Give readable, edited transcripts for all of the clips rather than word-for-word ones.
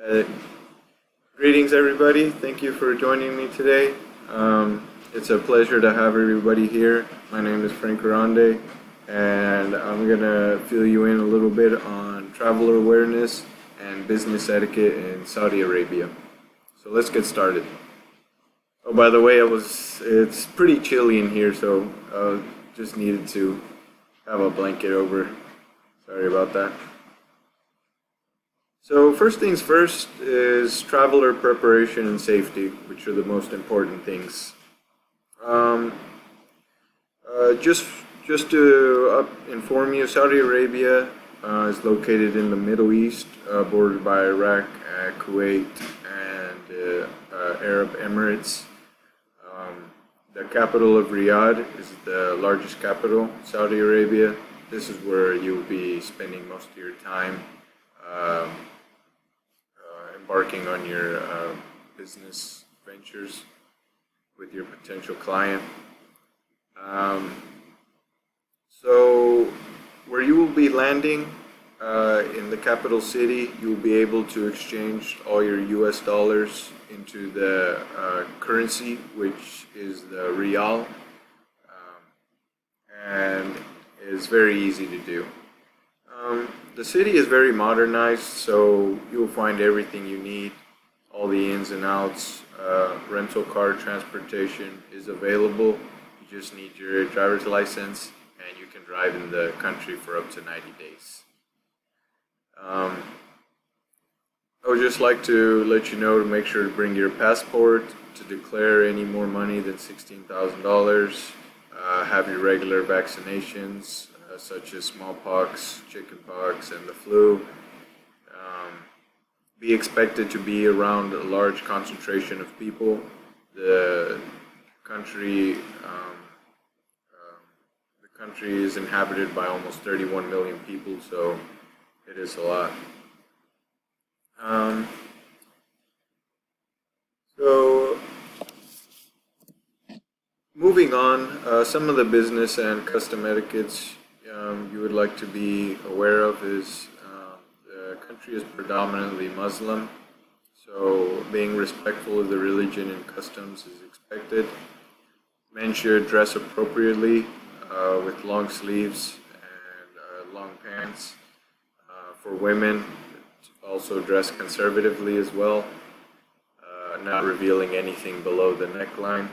Uh, Greetings, everybody. Thank you for joining me today. It's a pleasure to have everybody here. My name is Frank Arande, and I'm going to fill you in a little bit on traveler awareness and business etiquette in Saudi Arabia. So let's get started. Oh, by the way, it's pretty chilly in here, so just needed to have a blanket over. Sorry about that. So first things first is traveler preparation and safety, which are the most important things. Um, just to inform you, Saudi Arabia is located in the Middle East, bordered by Iraq, Kuwait, and Arab Emirates. The capital of Riyadh is the largest capital, Saudi Arabia. This is where you'll be spending most of your time. Um, Embarking on your business ventures with your potential client. Um, so, where you will be landing in the capital city, you will be able to exchange all your US dollars into the currency, which is the Riyal, and is very easy to do. The city is very modernized, so you'll find everything you need, all the ins and outs. Rental car transportation is available. You just need your driver's license, and you can drive in the country for up to 90 days. Um, I would just like to let you know to make sure to bring your passport to declare any more money than $16,000. Have your regular vaccinations, such as smallpox, chickenpox, and the flu. Be expected to be around a large concentration of people. The country, the country is inhabited by almost 31 million people, so it is a lot. Um, so moving on, some of the business and custom etiquettes you would like to be aware of is the country is predominantly Muslim, so being respectful of the religion and customs is expected. Men should dress appropriately with long sleeves and long pants. For women, also dress conservatively as well, not revealing anything below the neckline.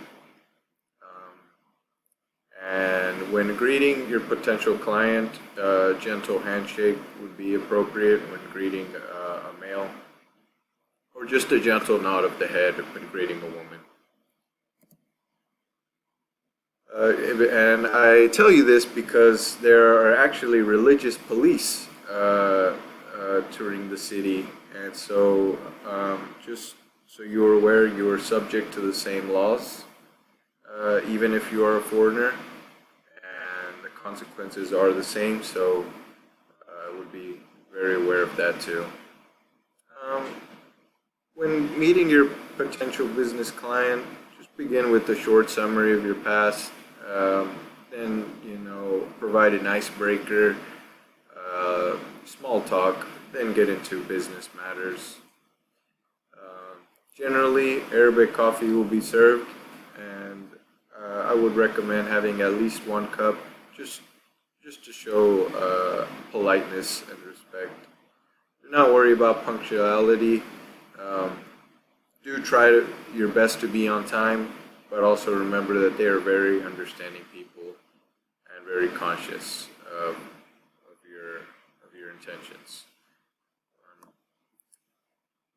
And when greeting your potential client, a gentle handshake would be appropriate when greeting a male, or just a gentle nod of the head when greeting a woman. And I tell you this because there are actually religious police touring the city, and so just so you're aware, you are subject to the same laws, even if you are a foreigner. Consequences are the same, so I would be very aware of that too. Um, when meeting your potential business client, just begin with a short summary of your past. Then, provide an icebreaker, small talk, then get into business matters. Generally, Arabic coffee will be served, and I would recommend having at least one cup just to show politeness and respect. Do not worry about punctuality. Do try your best to be on time, but also remember that they are very understanding people and very conscious of your intentions.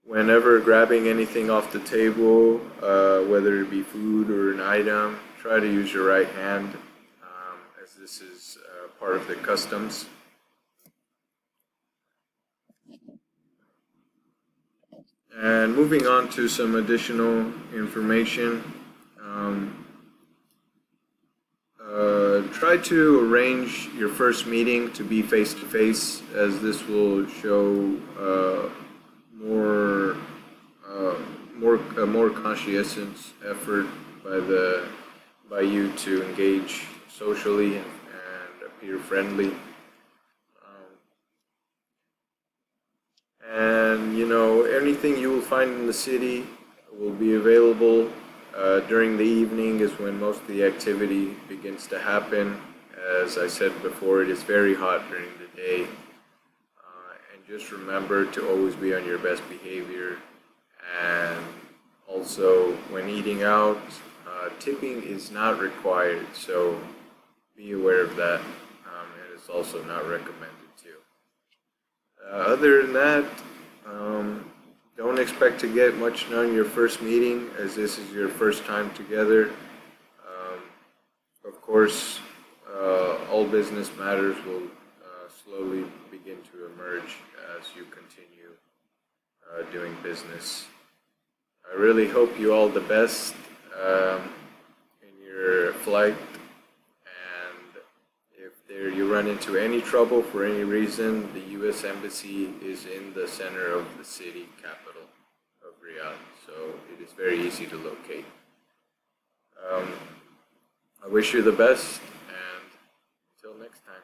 Whenever grabbing anything off the table, whether it be food or an item, try to use your right hand, as this is part of the customs. And moving on to some additional information, try to arrange your first meeting to be face to face, as this will show more a more conscientious effort by you to engage socially and appear friendly. And anything you will find in the city will be available. During the evening is when most of the activity begins to happen. As I said before, it is very hot during the day. And just remember to always be on your best behavior. And also, when eating out, tipping is not required, so be aware of that. And it's also not recommended too. Other than that, don't expect to get much done your first meeting, as this is your first time together. Of course, all business matters will slowly begin to emerge as you continue doing business. I really hope you all the best in your flight, and if you run into any trouble for any reason, the U.S. Embassy is in the center of the city capital of Riyadh, so it is very easy to locate. Um, I wish you the best, and until next time.